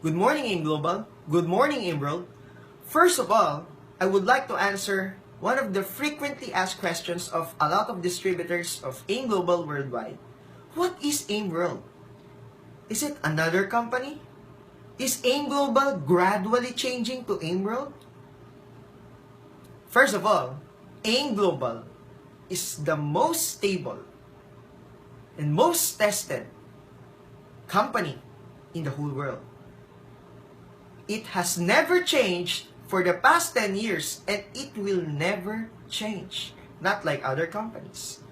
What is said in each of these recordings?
Good morning, AIM Global. Good morning, AIM World. First of all, I would like to answer one of the frequently asked questions of a lot of distributors of AIM Global worldwide. What is AIM World? Is it another company? Is AIM Global gradually changing to AIM World? First of all, AIM Global is the most stable and most tested company in the whole world. It has never changed for the past 10 years and it will never change. Not like other companies.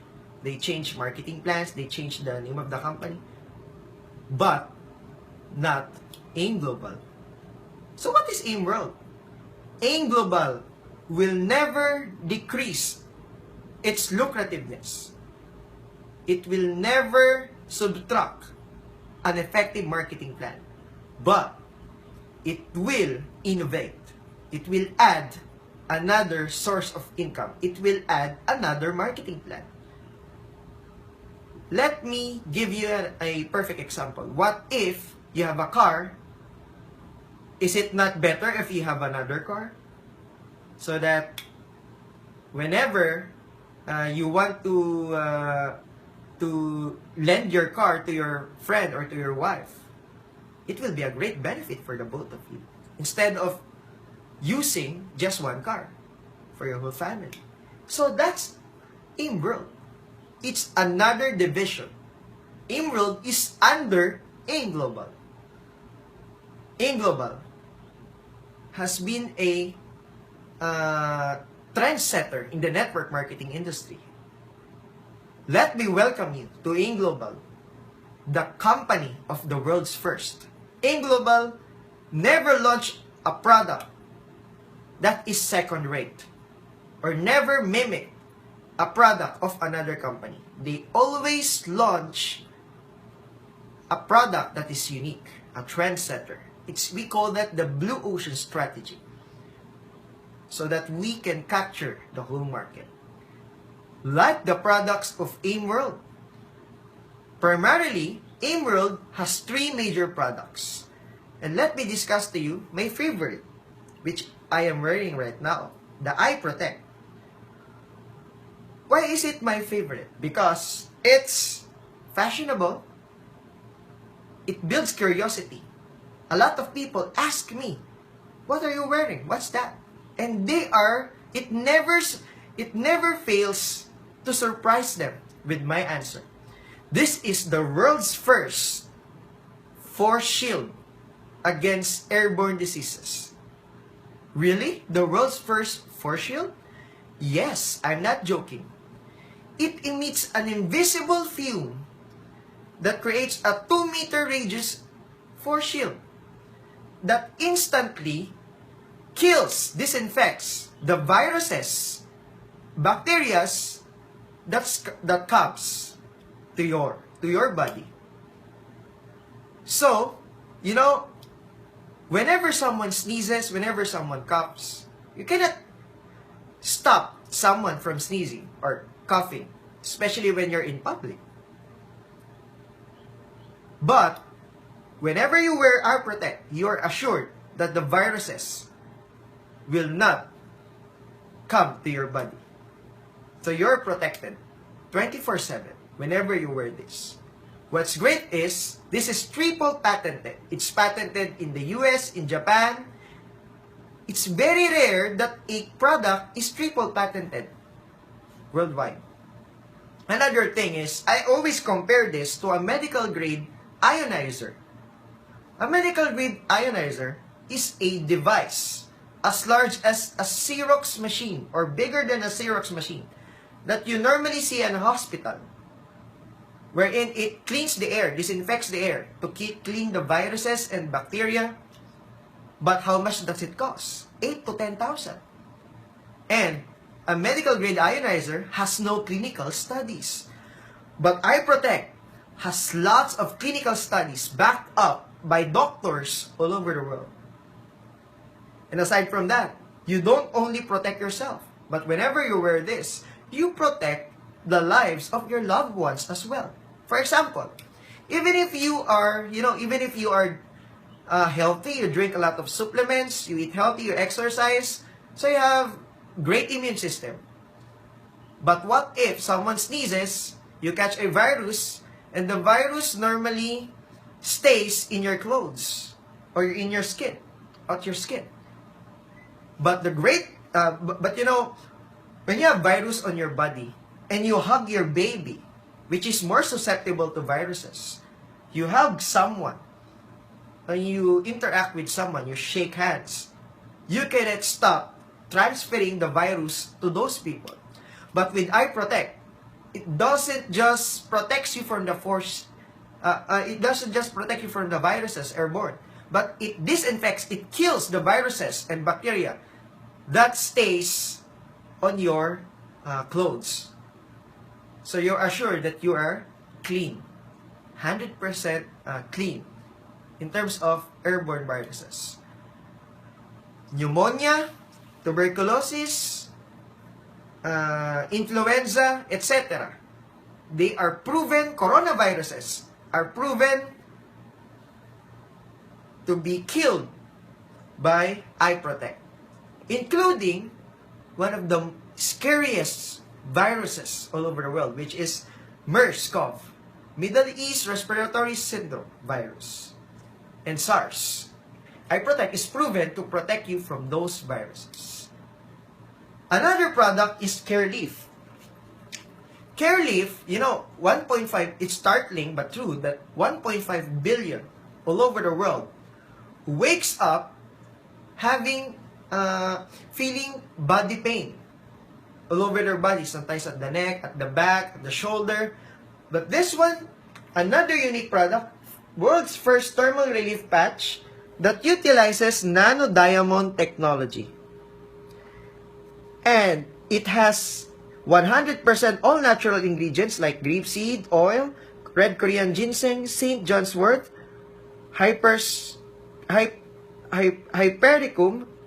They change marketing plans, they change the name of the company, but not AIM Global. So what is AIM World? AIM Global will never decrease its lucrativeness. It will never subtract an effective marketing plan. But it will innovate. It will add another source of income. It will add another marketing plan. Let me give you a perfect example. What if you have a car? Is it not better if you have another car? So that whenever you want to lend your car to your friend or to your wife, it will be a great benefit for the both of you. Instead of using just one car for your whole family. So that's AIM World. It's another division. AIM World is under AIM Global. AIM Global has been a trendsetter in the network marketing industry. Let me welcome you to AIM Global, the company of the world's first. AIM Global never launched a product that is second-rate or never mimic a product of another company. They always launch a product that is unique, a trendsetter. We call that the blue ocean strategy, so that we can capture the whole market. Like the products of AIM World. Primarily, AIM World has three major products. And let me discuss to you my favorite, which I am wearing right now, the Eye Protect. Why is it my favorite? Because it's fashionable. It builds curiosity. A lot of people ask me, what are you wearing? What's that? And it never fails to surprise them with my answer. This is the world's first force shield against airborne diseases. Really? The world's first force shield? Yes, I'm not joking. It emits an invisible fume that creates a 2-meter radius force shield that instantly kills, disinfects the viruses, bacteria that comes to your body. So, whenever someone sneezes, whenever someone coughs, you cannot stop someone from sneezing or coughing, especially when you're in public. But whenever you wear Eye Protect, you're assured that the viruses will not come to your body. So you're protected 24/7 whenever you wear this. What's great is, this is triple patented. It's patented in the US, in Japan. It's very rare that a product is triple patented worldwide. Another thing is, I always compare this to a medical grade ionizer. A medical grade ionizer is a device as large as a Xerox machine or bigger than a Xerox machine that you normally see in a hospital, wherein it cleans the air, disinfects the air to clean the viruses and bacteria. But how much does it cost? 8 to 10,000. And a medical grade ionizer has no clinical studies. But Eye Protect has lots of clinical studies backed up by doctors all over the world. And aside from that, you don't only protect yourself, but whenever you wear this, you protect the lives of your loved ones as well. For example, even if you are healthy, you drink a lot of supplements, you eat healthy, you exercise, so you have great immune system. But what if someone sneezes, you catch a virus, and the virus normally stays in your clothes or in your skin, out your skin. But but you know, when you have virus on your body and you hug your baby, which is more susceptible to viruses, you hug someone, and you interact with someone, you shake hands, you cannot stop transferring the virus to those people. But with iProtect, it doesn't just protect you from the it doesn't just protect you from the viruses airborne, but it disinfects, it kills the viruses and bacteria that stays on your clothes. So you're assured that you are clean, 100% clean in terms of airborne viruses. Pneumonia, tuberculosis, influenza, etc. They are proven, coronaviruses are proven to be killed by iProtect, including one of the scariest viruses all over the world, which is MERS-CoV, Middle East Respiratory Syndrome virus, and SARS. iProtect is proven to protect you from those viruses. Another product is CareLeaf. CareLeaf, you know, 1.5, it's startling but true that 1.5 billion all over the world wakes up having, feeling body pain all over their body, sometimes at the neck, at the back, at the shoulder. But this one, another unique product, world's first thermal relief patch that utilizes nano-diamond technology. And it has 100% all natural ingredients like grapeseed oil, red Korean ginseng, St. John's wort, hypericum,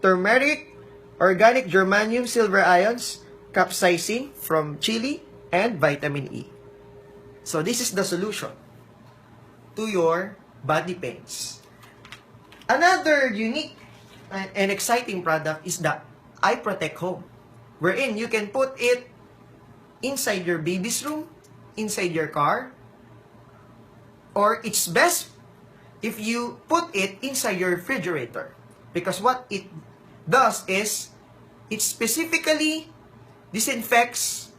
turmeric, organic germanium, silver ions, capsaicin from chili, and vitamin E. So this is the solution to your body pains. Another unique and exciting product is the iProtect Home, wherein you can put it inside your baby's room, inside your car, or it's best if you put it inside your refrigerator. Because what it does is, it specifically disinfects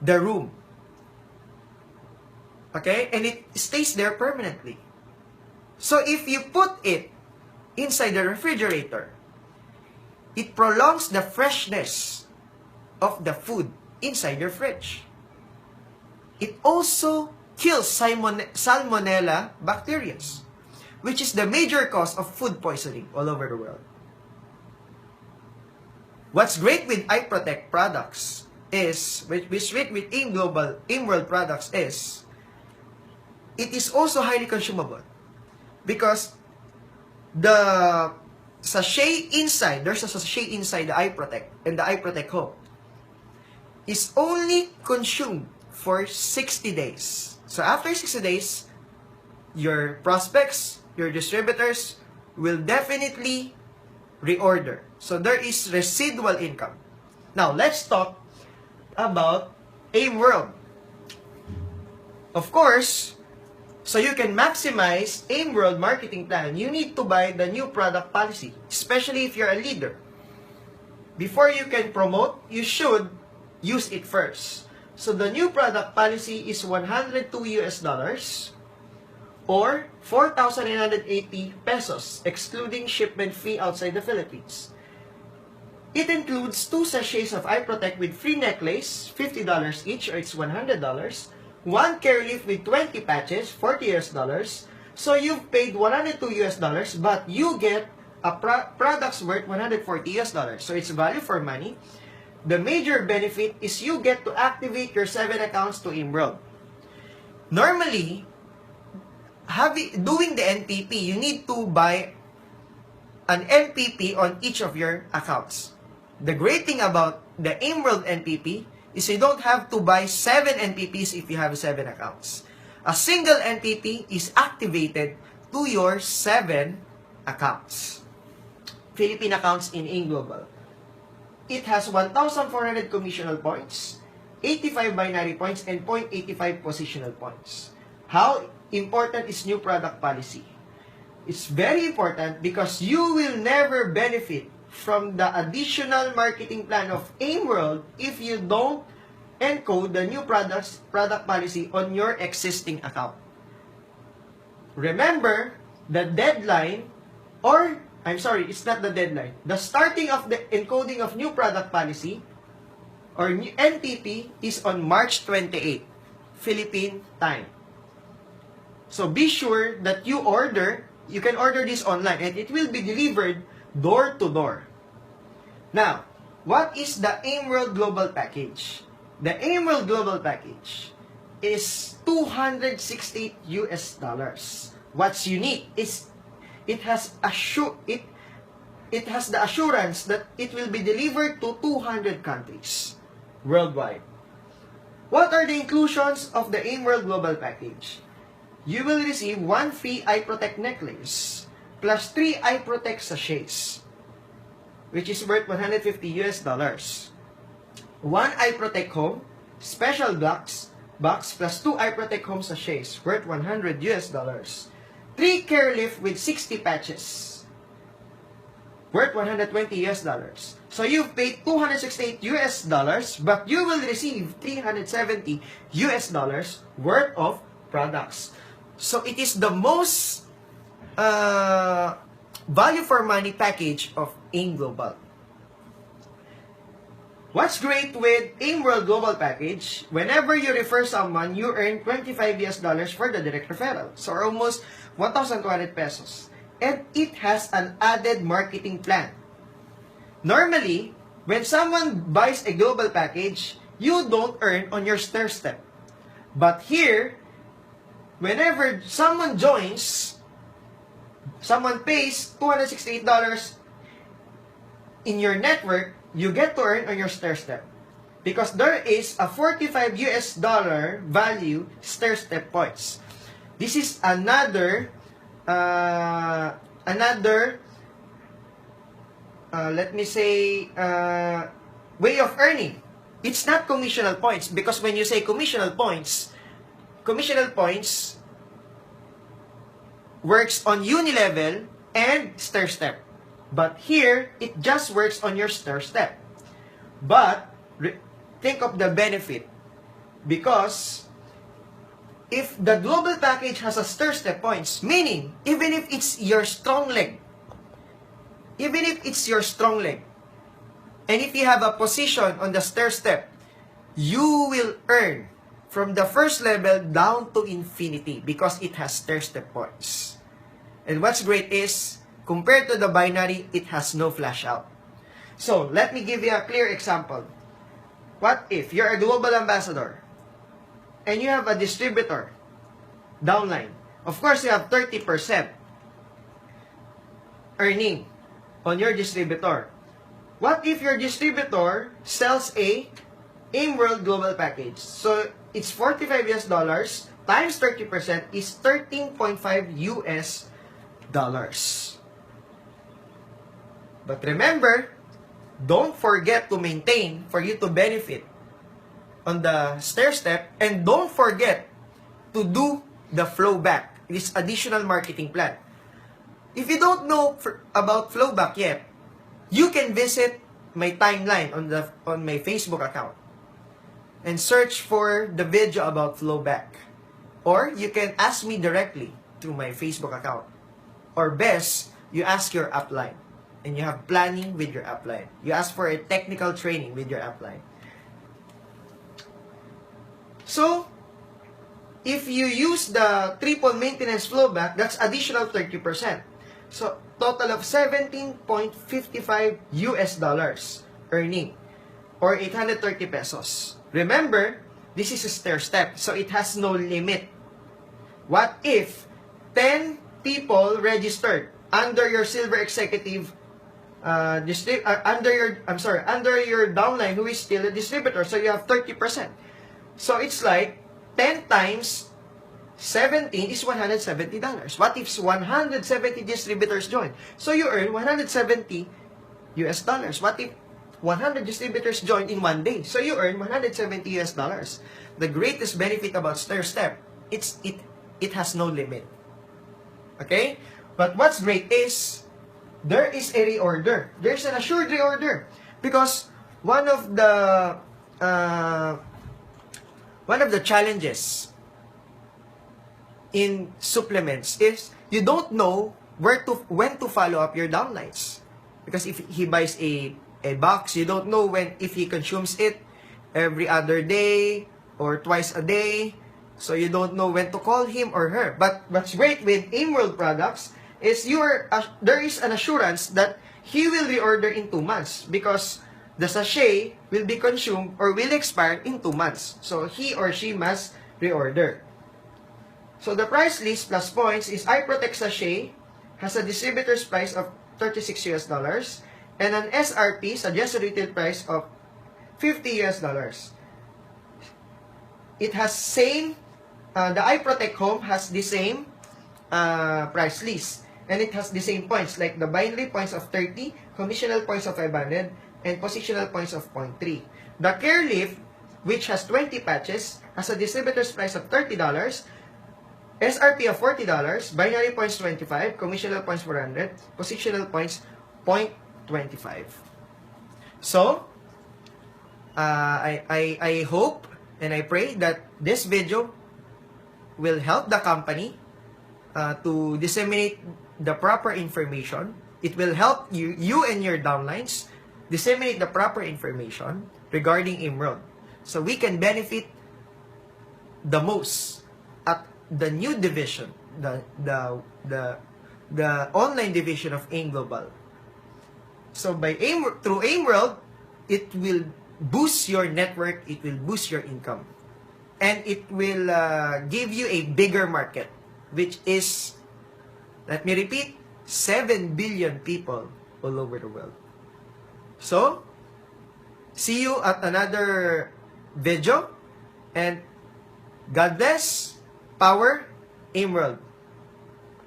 the room. Okay? And it stays there permanently. So if you put it inside the refrigerator, it prolongs the freshness of the food inside your fridge. It also kills salmonella bacteria, which is the major cause of food poisoning all over the world. What's great with iProtect products is, with AIM World products is, it is also highly consumable. Because the sachet inside, there's a sachet inside the iProtect and the iProtect Home, is only consumed for 60 days. So after 60 days, your prospects, your distributors will definitely reorder. So there is residual income. Now, let's talk about AIM World. Of course, so you can maximize AIM World marketing plan, you need to buy the new product policy, especially if you're a leader. Before you can promote, you should use it first. So the new product policy is $102 or 4,980 pesos, excluding shipment fee outside the Philippines. It includes 2 sachets of iProtect with free necklace, $50 each, or it's $100. 1 CareLeaf with 20 patches, $40. So you've paid $102, but you get a products worth $140. So it's value for money. The major benefit is you get to activate your 7 accounts to AIM World. Normally, doing the NPP, you need to buy an NPP on each of your accounts. The great thing about the AIM World NPP is you don't have to buy 7 NPPs if you have 7 accounts. A single NPP is activated to your 7 accounts. Philippine accounts in AIM Global. It has 1,400 commissional points, 85 binary points, and 0.85 positional points. How important is new product policy? It's very important because you will never benefit from the additional marketing plan of AIM World if you don't encode the new product policy on your existing account. Remember, the deadline, or, I'm sorry, it's not the deadline. The starting of the encoding of new product policy, or NTP, is on March 28, Philippine time. So be sure that you can order this online, and it will be delivered door to door. Now, what is the AIM World Global Package? The AIM World Global Package is $268 US. What's unique is it has the assurance that it will be delivered to 200 countries worldwide. What are the inclusions of the AIM World Global Package? You will receive 1 free Eye Protect necklace plus 3 Eye Protect sachets, which is worth $150 US. 1 Eye Protect Home special box plus 2 Eye Protect Home sachets worth $100 US. 3 Care Lift with 60 patches worth $120 US. So you've paid $268 US, but you will receive $370 US worth of products. So it is the most value for money package of AIM Global. What's great with AIM World Global Package, whenever you refer someone, you earn $25 US for the direct referral. So almost 1,200 pesos. And it has an added marketing plan. Normally, when someone buys a global package, you don't earn on your stair step. But here, whenever someone joins, someone pays $268 in your network, you get to earn on your stair step. Because there is a $45 US value stair step points. This is another let me say, way of earning. It's not commissional points, because when you say commissional points works on unilevel and stair step. But here, it just works on your stair step. But think of the benefit, because if the global package has a stair step points, meaning even if it's your strong leg, and if you have a position on the stair step, you will earn from the first level down to infinity because it has stair step points. And what's great is, compared to the binary, it has no flash out. So, let me give you a clear example. What if you're a global ambassador and you have a distributor downline? Of course, you have 30% earning on your distributor. What if your distributor sells a AIM World Global Package? So, it's $45 US times 30% is $13.5 US. But remember, don't forget to maintain for you to benefit on the stair step, and don't forget to do the flow back, this additional marketing plan. If you don't know about flow back yet, you can visit my timeline on my Facebook account and search for the video about flow back, or you can ask me directly through my Facebook account, or best, you ask your upline. And you have planning with your upline. You ask for a technical training with your upline. So, if you use the triple maintenance flowback, that's additional 30%. So, total of $17.55 US earning, or 830 pesos. Remember, this is a stair step, so it has no limit. What if 10 people registered under your silver executive under your downline who is still a distributor, so you have 30%. So it's like 10 times 17 is $170. What if 170 distributors join? So you earn 170 US dollars. What if 100 distributors join in one day? So you earn 170 US dollars. The greatest benefit about StairStep, it has no limit. Okay? But what's great is there is a reorder. There's an assured reorder because one of the challenges in supplements is you don't know when to follow up your downlines. Because if he buys a box, you don't know if he consumes it every other day or twice a day. So you don't know when to call him or her. But what's great with AimWorld products is there is an assurance that he will reorder in 2 months because the sachet will be consumed or will expire in 2 months. So he or she must reorder. So the price list plus points is iProtect sachet has a distributor's price of 36 US dollars and an SRP, suggested retail price, of 50 US dollars. It has the iProtect Home has the same price list and it has the same points like the binary points of 30, commissional points of 500, and positional points of 0.3. The Care Lift, which has 20 patches, has a distributor's price of $30, SRP of $40, binary points 25, commissional points 400, positional points 0.25. So, I hope and I pray that this video will help the company to disseminate the proper information. It will help you and your downlines disseminate the proper information regarding AimWorld. So we can benefit the most at the new division, the online division of AIM Global. So through AimWorld, it will boost your network, it will boost your income, and it will give you a bigger market, which is, let me repeat, 7 billion people all over the world. So, see you at another video, and God bless. Power AimWorld.